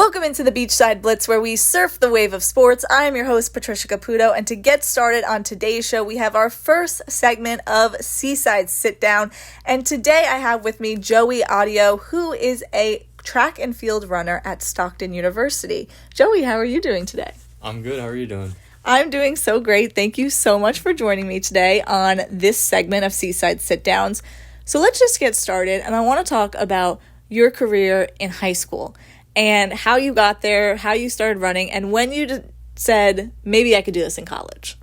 Welcome into the Beachside Blitz, where we surf the wave of sports. I am your host, Patricia Caputo, and to get started on today's show, we have our first segment of Seaside Sit Down. And today I have with me Joey Addeo, who is a track and field runner at Stockton University. Joey, how are you doing today? I'm good. How are you doing? I'm doing so great. Thank you so much for joining me today on this segment of Seaside Sit Downs. So let's just get started, and I want to talk about your career in high school and how you got there, how you started running, and when you said, maybe I could do this in college.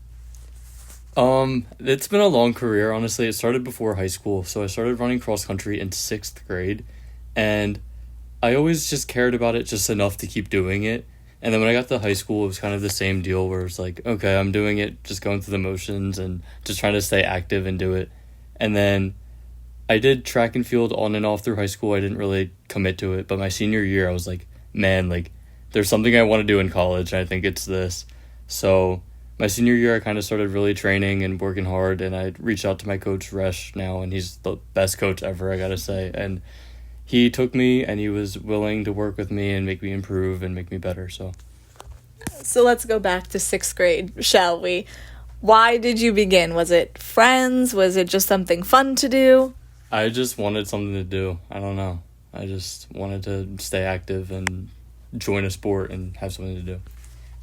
It's been a long career, honestly. It started before high school, so I started running cross country in 6th grade, and I always just cared about it just enough to keep doing it. And then when I got to high school, it was kind of the same deal where it was like, okay, I'm doing it, just going through the motions and just trying to stay active and do it. And then I did track and field on and off through high school. I didn't really commit to it, but my senior year, I was like, man, like, there's something I want to do in college, and I think it's this. So my senior year, I kind of started really training and working hard, and I reached out to my coach, Resh, now, and he's the best coach ever, I gotta say. And he took me, and he was willing to work with me and make me improve and make me better. So let's go back to 6th grade, shall we? Why did you begin? Was it friends? Was it just something fun to do? I just wanted something to do. I don't know. I just wanted to stay active and join a sport and have something to do.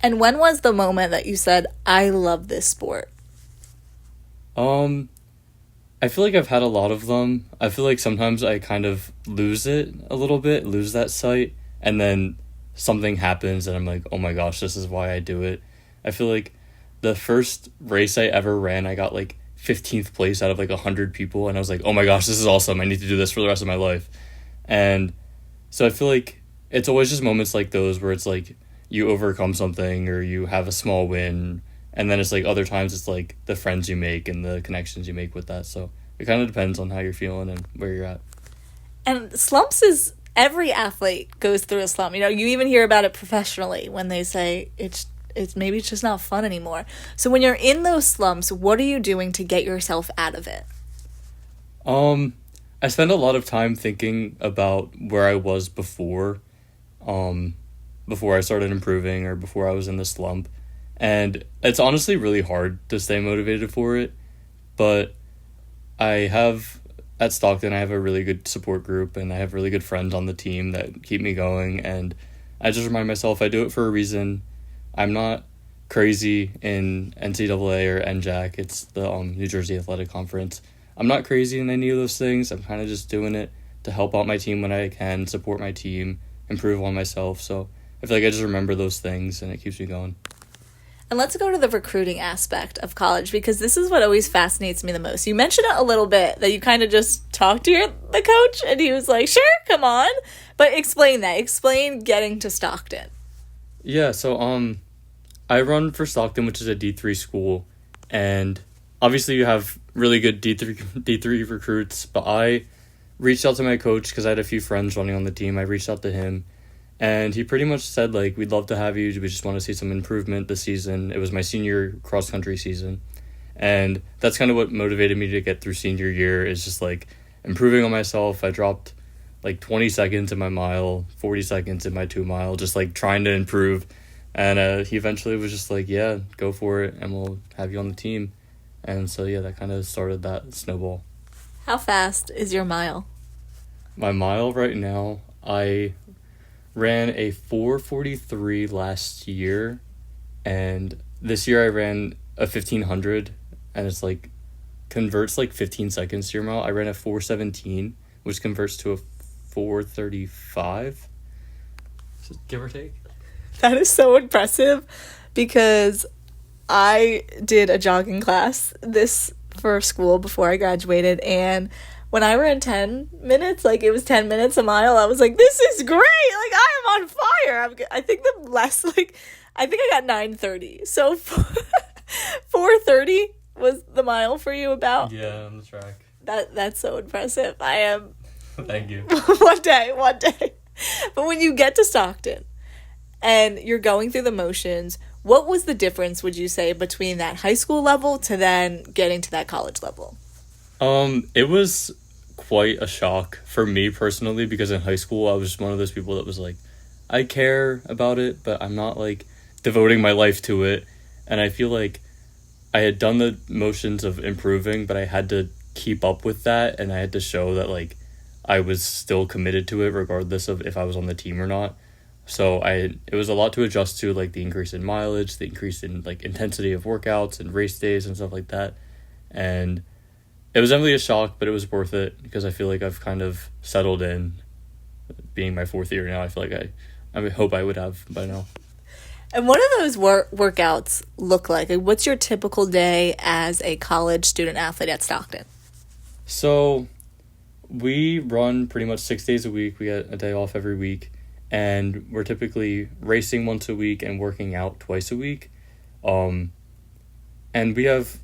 And when was the moment that you said, I love this sport? I feel like I've had a lot of them. I feel like sometimes I kind of lose it a little bit, lose that sight, and then something happens and I'm like, oh my gosh, this is why I do it. I feel like the first race I ever ran, I got like 15th place out of like 100 people, and I was like, oh my gosh, this is awesome. I need to do this for the rest of my life. And so I feel like it's always just moments like those where it's like you overcome something or you have a small win, and then it's like other times it's like the friends you make and the connections you make with that. So it kind of depends on how you're feeling and where you're at. And slumps is, every athlete goes through a slump. You know, you even hear about it professionally when they say it's maybe it's just not fun anymore. So when you're in those slumps, what are you doing to get yourself out of it? I spend a lot of time thinking about where I was before I started improving or before I was in the slump. And it's honestly really hard to stay motivated for it. But at Stockton, I have a really good support group, and I have really good friends on the team that keep me going. And I just remind myself I do it for a reason. I'm not crazy in NCAA or NJAC. It's the New Jersey Athletic Conference. I'm not crazy in any of those things. I'm kind of just doing it to help out my team when I can, support my team, improve on myself. So I feel like I just remember those things, and it keeps me going. And let's go to the recruiting aspect of college, because this is what always fascinates me the most. You mentioned it a little bit, that you kind of just talked to the coach, and he was like, sure, come on. But explain that. Explain getting to Stockton. Yeah, so I run for Stockton, which is a D3 school, and obviously you have really good D3 recruits, but I reached out to my coach because I had a few friends running on the team. I reached out to him, and he pretty much said, like, we'd love to have you. We just want to see some improvement this season. It was my senior cross-country season, and that's kind of what motivated me to get through senior year, is just, like, improving on myself. I dropped like 20 seconds in my mile, 40 seconds in my 2 mile, just like trying to improve. And he eventually was just like, yeah, go for it, and we'll have you on the team. And so, yeah, that kind of started that snowball. How fast is your mile? My mile right now, I ran a 4:43 last year, and this year I ran a 1500, and it's like converts like 15 seconds to your mile. I ran a 4:17, which converts to a 4:35, give or take. That is so impressive, because I did a jogging class for school before I graduated, and when I ran 10 minutes, like it was 10 minutes a mile, I was like, this is great, like I am on fire. I think I got 9:30, so 4:30 was the mile for you about? Yeah, on the track. That's so impressive. I am. Thank you. One day. But when you get to Stockton and you're going through the motions, what was the difference, would you say, between that high school level to then getting to that college level? It was quite a shock for me personally, because in high school I was one of those people that was like, I care about it, but I'm not like devoting my life to it. And I feel like I had done the motions of improving, but I had to keep up with that, and I had to show that like I was still committed to it regardless of if I was on the team or not. So it was a lot to adjust to, like the increase in mileage, the increase in like intensity of workouts and race days and stuff like that. And it was definitely a shock, but it was worth it because I feel like I've kind of settled in. Being my 4th year now, I feel like I would hope I would have by now. And what do those workouts look like? Like, what's your typical day as a college student athlete at Stockton? So we run pretty much 6 days a week. We get a day off every week. And we're typically racing once a week and working out twice a week. And we have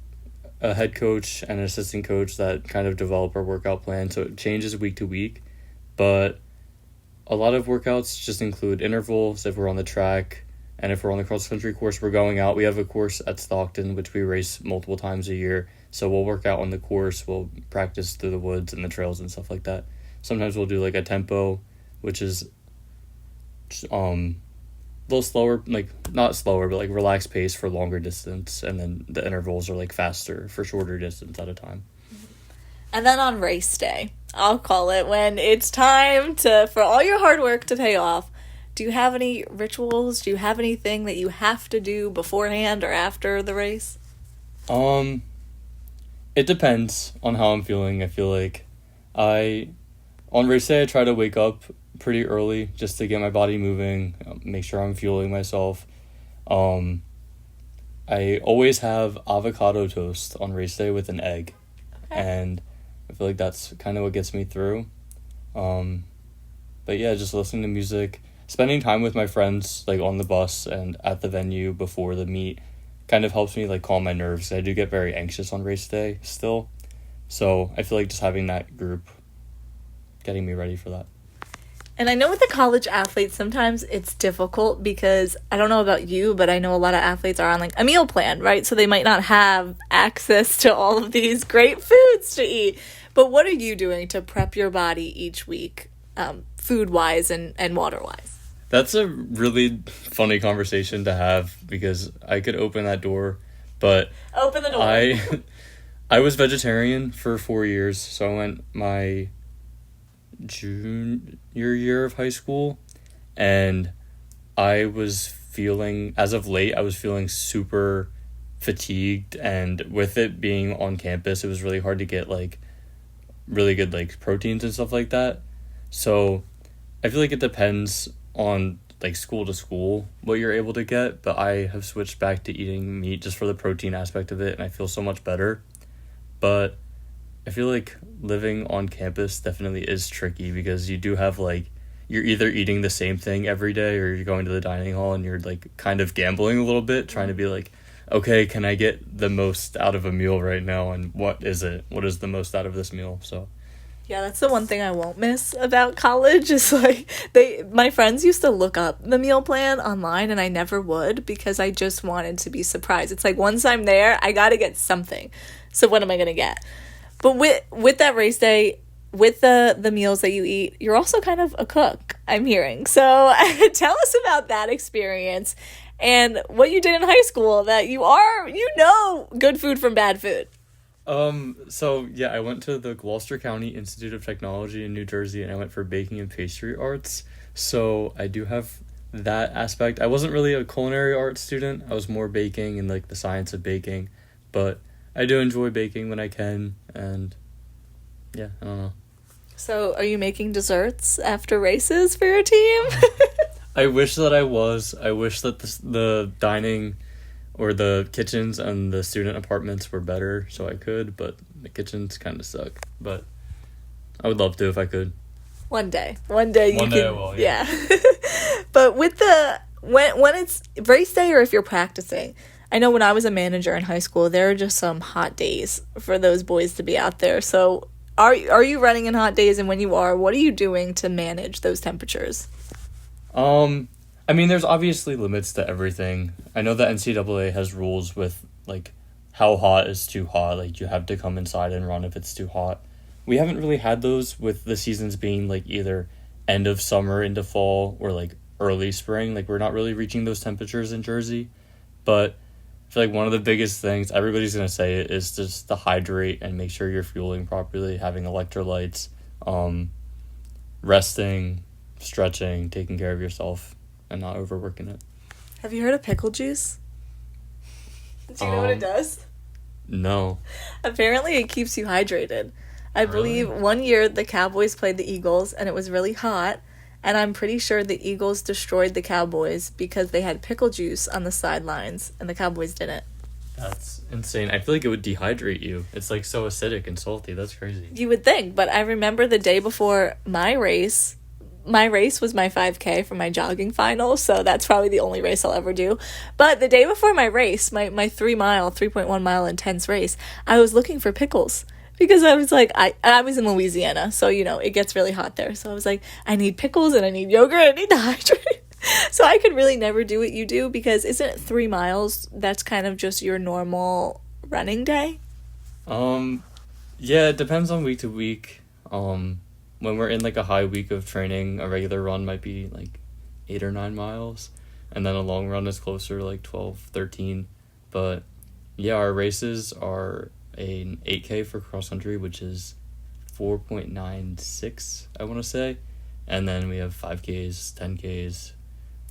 a head coach and an assistant coach that kind of develop our workout plan. So it changes week to week. But a lot of workouts just include intervals if we're on the track. And if we're on the cross-country course, we're going out. We have a course at Stockton, which we race multiple times a year. So we'll work out on the course. We'll practice through the woods and the trails and stuff like that. Sometimes we'll do like a tempo, which is a little slower, like not slower, but like relaxed pace for longer distance. And then the intervals are like faster for shorter distance at a time. And then on race day, I'll call it, when it's time for all your hard work to pay off, do you have any rituals? Do you have anything that you have to do beforehand or after the race? It depends on how I'm feeling. I feel like on race day, I try to wake up pretty early just to get my body moving, make sure I'm fueling myself. I always have avocado toast on race day with an egg. Okay. And I feel like that's kind of what gets me through. But yeah, just listening to music, spending time with my friends like on the bus and at the venue before the meet kind of helps me like calm my nerves. I do get very anxious on race day still. So I feel like just having that group getting me ready for that. And I know with the college athletes, sometimes it's difficult because I don't know about you, but I know a lot of athletes are on like a meal plan, right? So they might not have access to all of these great foods to eat. But what are you doing to prep your body each week, food-wise and water-wise? That's a really funny conversation to have because I could open that door, but open the door. I was vegetarian for 4 years, so I went my junior year of high school, and I was feeling, as of late, I was feeling super fatigued, and with it being on campus, it was really hard to get like really good like proteins and stuff like that. So I feel like it depends on like school to school what you're able to get, but I have switched back to eating meat just for the protein aspect of it, and I feel so much better. But I feel like living on campus definitely is tricky because you do have like, you're either eating the same thing every day or you're going to the dining hall and you're like kind of gambling a little bit, trying to be like, okay, can I get the most out of a meal right now, and what is it? What is the most out of this meal? So yeah, that's the one thing I won't miss about college is like my friends used to look up the meal plan online and I never would because I just wanted to be surprised. It's like once I'm there, I got to get something. So what am I going to get? But with that race day, with the meals that you eat, you're also kind of a cook, I'm hearing. So tell us about that experience and what you did in high school that you know good food from bad food. So yeah, I went to the Gloucester County Institute of Technology in New Jersey, and I went for baking and pastry arts. So I do have that aspect. I wasn't really a culinary arts student. I was more baking and like the science of baking, but I do enjoy baking when I can, and yeah, I don't know. So are you making desserts after races for your team? I wish that I was. I wish that the dining or the kitchens and the student apartments were better so I could, but the kitchens kind of suck. But I would love to if I could. One day you can. I will, yeah. But with when it's race day or if you're practicing, I know when I was a manager in high school, there are just some hot days for those boys to be out there. So are you running in hot days? And when you are, what are you doing to manage those temperatures? I mean, there's obviously limits to everything. I know the NCAA has rules with, like, how hot is too hot. Like, you have to come inside and run if it's too hot. We haven't really had those with the seasons being, like, either end of summer into fall or, like, early spring. Like, we're not really reaching those temperatures in Jersey. But I feel like one of the biggest things, everybody's going to say it, is just to hydrate and make sure you're fueling properly, having electrolytes, resting, stretching, taking care of yourself, and not overworking it. Have you heard of pickle juice? Do you know what it does? No. Apparently it keeps you hydrated. I believe one year the Cowboys played the Eagles and it was really hot, and I'm pretty sure the Eagles destroyed the Cowboys because they had pickle juice on the sidelines and the Cowboys didn't. That's insane. I feel like it would dehydrate you. It's like so acidic and salty. That's crazy. You would think, but I remember the day before my race was my 5K for my jogging final, so that's probably the only race I'll ever do. But the day before my race, my 3.1 mile intense race, I was looking for pickles. Because I was like, I was in Louisiana, so, you know, it gets really hot there. So I was like, I need pickles and I need yogurt, I need to hydrate. So I could really never do what you do, because isn't it 3 miles? That's kind of just your normal running day? Yeah, it depends on week to week. When we're in like a high week of training, a regular run might be like 8 or 9 miles. And then a long run is closer to like 12, 13. But yeah, our races are an 8K for cross country, which is 4.96, I want to say. And then we have 5Ks, 10Ks,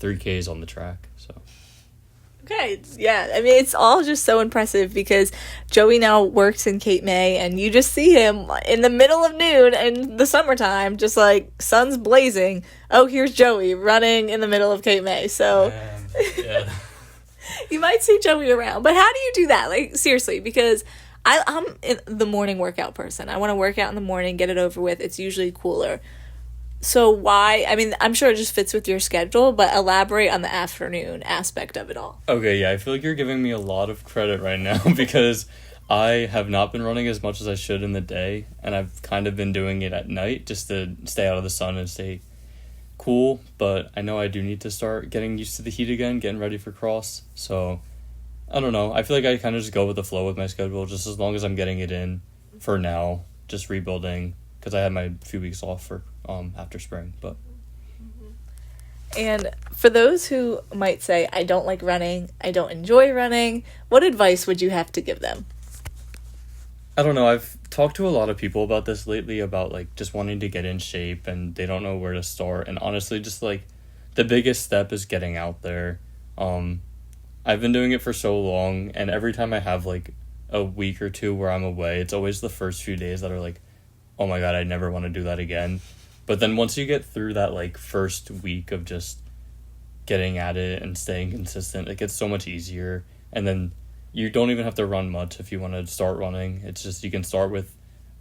3Ks on the track. So Okay, yeah. I mean, it's all just so impressive, because Joey now works in Cape May, and you just see him in the middle of noon in the summertime, just like sun's blazing. Oh, here's Joey running in the middle of Cape May. So yeah. you might see Joey around. But how do you do that? Like, seriously, because I'm the morning workout person. I want to work out in the morning, get it over with. It's usually cooler. So why? I mean, I'm sure it just fits with your schedule, but elaborate on the afternoon aspect of it all. Okay, yeah, I feel like you're giving me a lot of credit right now because I have not been running as much as I should in the day, and I've kind of been doing it at night just to stay out of the sun and stay cool. But I know I do need to start getting used to the heat again, getting ready for cross. So I don't know. I feel like I kind of just go with the flow with my schedule, just as long as I'm getting it in for now, just rebuilding, because I had my few weeks off for after spring. But And for those who might say, I don't like running, I don't enjoy running, what advice would you have to give them? I don't know. I've talked to a lot of people about this lately, about like just wanting to get in shape and they don't know where to start. And honestly, just like the biggest step is getting out there. I've been doing it for so long, and every time I have like a week or two where I'm away, it's always the first few days that are like, oh my God, I never want to do that again. But then once you get through that like first week of just getting at it and staying consistent, it gets so much easier. And then you don't even have to run much if you want to start running. It's just, you can start with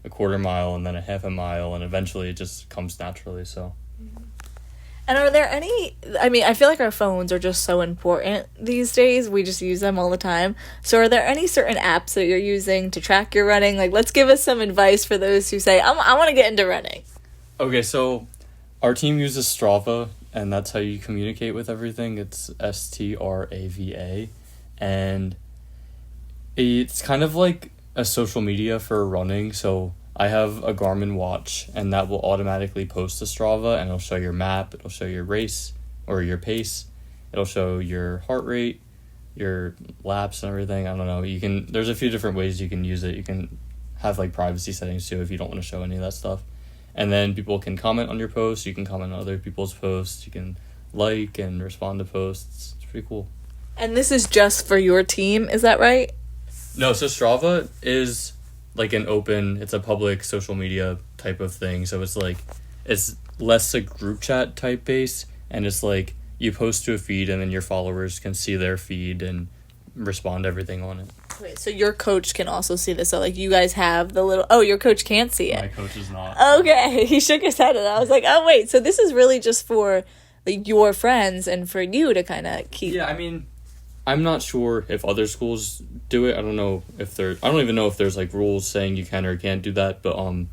a quarter mile and then a half a mile, and eventually it just comes naturally. So And are there any, I mean, I feel like our phones are just so important these days. We just use them all the time. So are there any certain apps that you're using to track your running? Like, let's give us some advice for those who say, I want to get into running. Okay, so our team uses Strava, and that's how you communicate with everything. It's Strava, and it's kind of like a social media for running. So I have a Garmin watch, and that will automatically post to Strava, and it'll show your map, it'll show your race or your pace, it'll show your heart rate, your laps and everything. I don't know. There's a few different ways you can use it. You can have like privacy settings too if you don't want to show any of that stuff. And then people can comment on your posts, you can comment on other people's posts, you can like and respond to posts. It's pretty cool. And this is just for your team, is that right? No, so Strava is like it's a public social media type of thing. So it's like, it's less a group chat type base, and it's like you post to a feed and then your followers can see their feed and respond to everything on it. Wait, so your coach can also see this. So like you guys have the little, oh, your coach can't see it. My coach is not. Okay, he shook his head and I was like, oh wait, so this is really just for like your friends and for you to kind of keep. Yeah, I mean, I'm not sure if other schools do it. I don't even know if there's like rules saying you can or can't do that. But no,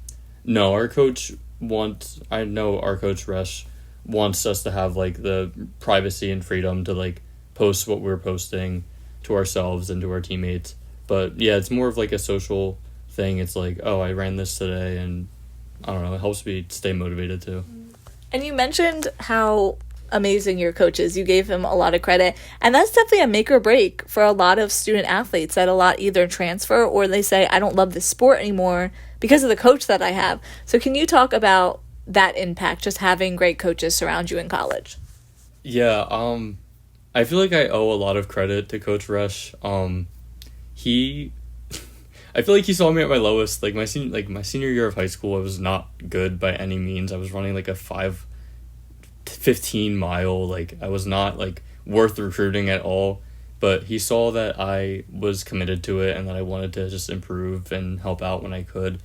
I know our coach Resh wants us to have like the privacy and freedom to like post what we're posting to ourselves and to our teammates. But yeah, it's more of like a social thing. It's like, oh, I ran this today, and I don't know, it helps me stay motivated too. And you mentioned how amazing your coach is. You gave him a lot of credit. And that's definitely a make or break for a lot of student athletes, that a lot either transfer or they say, I don't love this sport anymore because of the coach that I have. So can you talk about that impact, just having great coaches surround you in college? Yeah, I feel like I owe a lot of credit to Coach Resch. He I feel like he saw me at my lowest. Like my senior year of high school, I was not good by any means. I was running like a 5:15 mile. Like I was not like worth recruiting at all. But he saw that I was committed to it and that I wanted to just improve and help out when I could.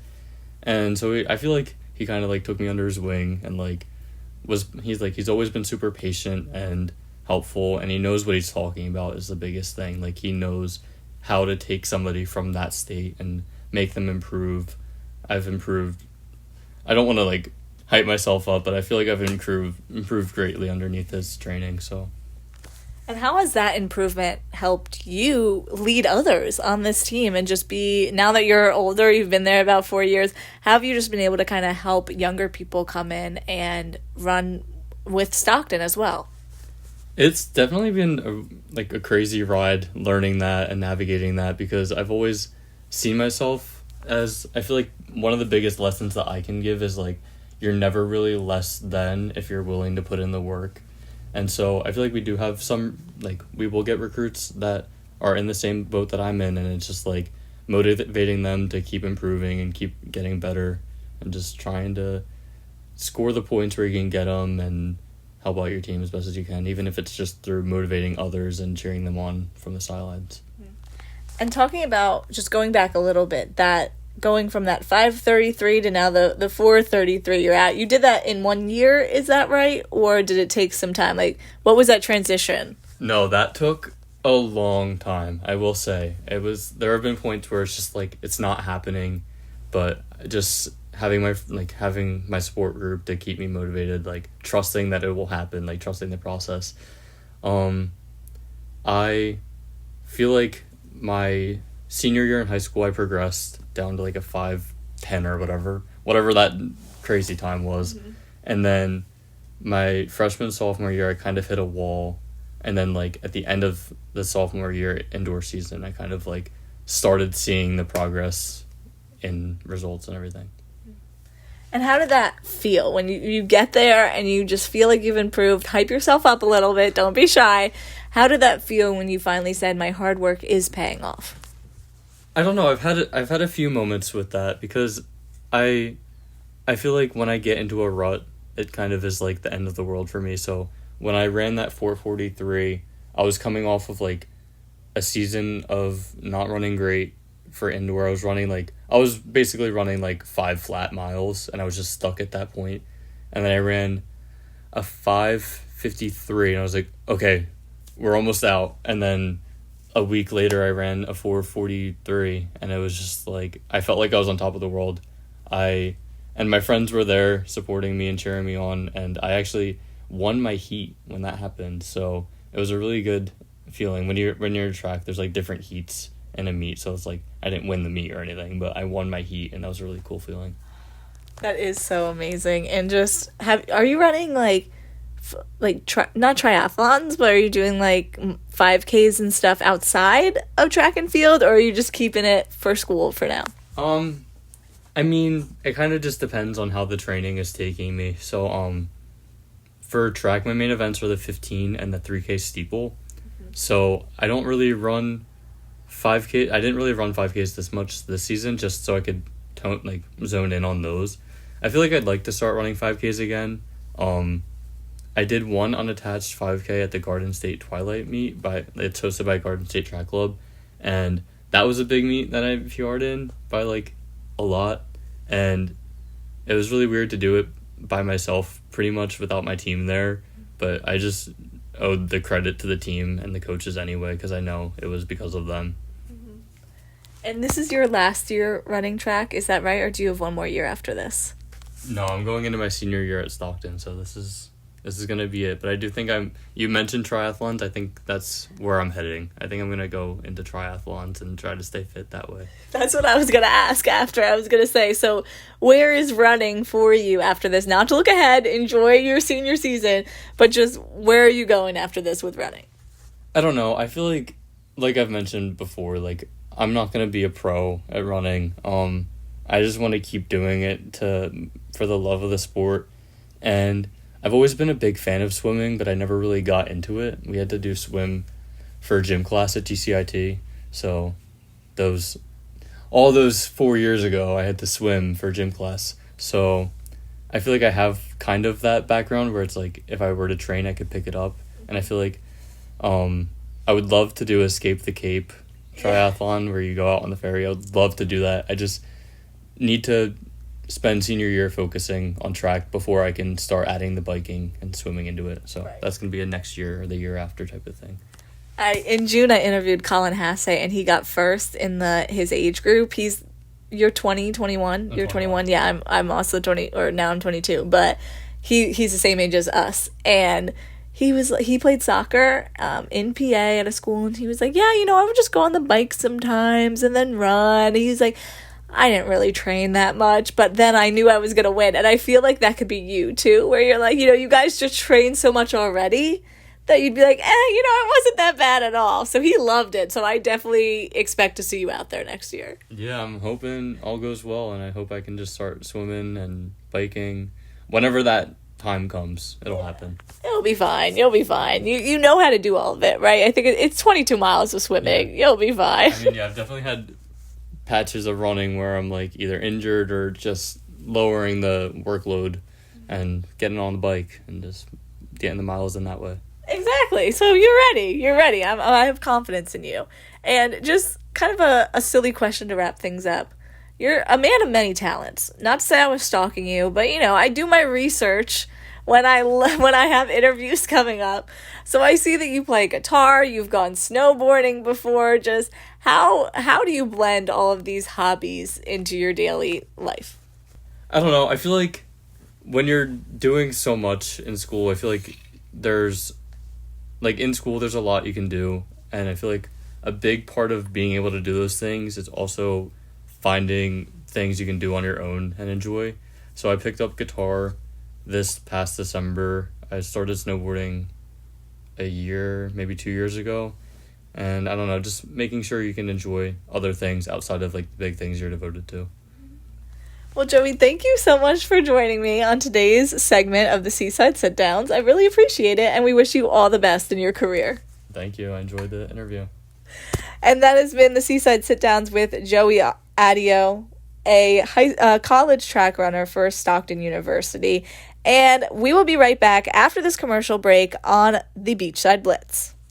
And so I feel like he kind of like took me under his wing and like he's always been super patient and helpful, and he knows what he's talking about is the biggest thing. Like he knows how to take somebody from that state and make them improve. I've improved. I don't want to like hype myself up, but I feel like I've improved greatly underneath his training. So. And how has that improvement helped you lead others on this team and just be, now that you're older, you've been there about 4 years, how have you just been able to kind of help younger people come in and run with Stockton as well? It's definitely been a crazy ride learning that and navigating that, because I've always seen myself as, I feel like one of the biggest lessons that I can give is like, you're never really less than if you're willing to put in the work. And so I feel like we do have we will get recruits that are in the same boat that I'm in, and it's just like motivating them to keep improving and keep getting better and just trying to score the points where you can get them and help out your team as best as you can, even if it's just through motivating others and cheering them on from the sidelines. And talking about, just going back a little bit, that going from that 5:33 to now the 4:33 you're at, you did that in 1 year, is that right? Or did it take some time? Like, what was that transition? No, that took a long time, I will say. There have been points where it's just like, it's not happening, but just having my support group to keep me motivated, like trusting that it will happen, like trusting the process. I feel like my senior year in high school, I progressed down to like a 5:10 or whatever that crazy time was. Mm-hmm. And then my freshman, sophomore year, I kind of hit a wall. And then like at the end of the sophomore year indoor season, I kind of like started seeing the progress in results and everything. And how did that feel when you get there and you just feel like you've improved? Hype yourself up a little bit. Don't be shy. How did that feel when you finally said, my hard work is paying off? I don't know. I've had a few moments with that, because I feel like when I get into a rut, it kind of is like the end of the world for me. So when I ran that 4:43, I was coming off of like a season of not running great for indoor. I was basically running like 5 flat miles, and I was just stuck at that point. And then I ran a 5:53, and I was like, okay, we're almost out. And then a week later, I ran a 4:43, and it was just like, I felt like I was on top of the world. And my friends were there supporting me and cheering me on, and I actually won my heat when that happened. So it was a really good feeling. When you're in track, there's like different heats in a meet, so it's like I didn't win the meet or anything, but I won my heat, and that was a really cool feeling. That is so amazing. And just are you running not triathlons, but are you doing like 5Ks and stuff outside of track and field, or are you just keeping it for school for now? I mean, it kind of just depends on how the training is taking me. So for track, my main events are the 15 and the 3K steeple. Mm-hmm. So I don't really run 5K. I didn't really run 5Ks this much this season, just so I could zone in on those. I feel like I'd like to start running 5Ks again. I did one unattached 5K at the Garden State Twilight meet. It's hosted by Garden State Track Club, and that was a big meet that I PR'd in by like a lot, and it was really weird to do it by myself pretty much without my team there, but I just owed the credit to the team and the coaches anyway, because I know it was because of them. Mm-hmm. And this is your last year running track, is that right, or do you have one more year after this? No, I'm going into my senior year at Stockton, so this is this is going to be it. But I do think you mentioned triathlons. I think that's where I'm heading. I think I'm going to go into triathlons and try to stay fit that way. That's what I was going to ask after. I was going to say, so where is running for you after this? Not to look ahead, enjoy your senior season, but just where are you going after this with running? I don't know. I feel like I've mentioned before, like I'm not going to be a pro at running. I just want to keep doing it for the love of the sport. And I've always been a big fan of swimming, but I never really got into it. We had to do swim for gym class at GCIT. So all those 4 years ago, I had to swim for gym class. So I feel like I have kind of that background where it's like if I were to train, I could pick it up. And I feel like I would love to do Escape the Cape triathlon where you go out on the ferry. I would love to do that. I just need to spend senior year focusing on track before I can start adding the biking and swimming into it. So That's going to be a next year or the year after type of thing. In June, I interviewed Colin Hasse, and he got first in his age group. You're 20, 21? You're 21? Yeah, I'm also 20, or now I'm 22, but he's the same age as us. And he played soccer in PA at a school, and he was like, yeah, I would just go on the bike sometimes and then run. And he's like, I didn't really train that much, but then I knew I was going to win. And I feel like that could be you too, where you're like, you guys just train so much already that you'd be like, it wasn't that bad at all. So he loved it. So I definitely expect to see you out there next year. Yeah, I'm hoping all goes well, and I hope I can just start swimming and biking whenever that time comes. It'll happen. It'll be fine. You'll be fine. You know how to do all of it, right? I think it's 22 miles of swimming. Yeah. You'll be fine. I mean, yeah, I've definitely had patches of running where I'm like either injured or just lowering the workload and getting on the bike and just getting the miles in that way. Exactly. So you're ready. I have confidence in you. And just kind of a silly question to wrap things up. You're a man of many talents. Not to say I was stalking you, but I do my research when I have interviews coming up. So I see that you play guitar, you've gone snowboarding before. Just how do you blend all of these hobbies into your daily life? I don't know. I feel like when you're doing so much in school, I feel like in school there's a lot you can do, and I feel like a big part of being able to do those things is also finding things you can do on your own and enjoy. So I picked up guitar this past December. I started snowboarding a year, maybe 2 years ago. And I don't know, just making sure you can enjoy other things outside of the big things you're devoted to. Well, Joey, thank you so much for joining me on today's segment of the Seaside Sit Downs. I really appreciate it, and we wish you all the best in your career. Thank you. I enjoyed the interview. And that has been the Seaside Sit Downs with Joey Addeo, a college track runner for Stockton University. And we will be right back after this commercial break on the Beachside Blitz.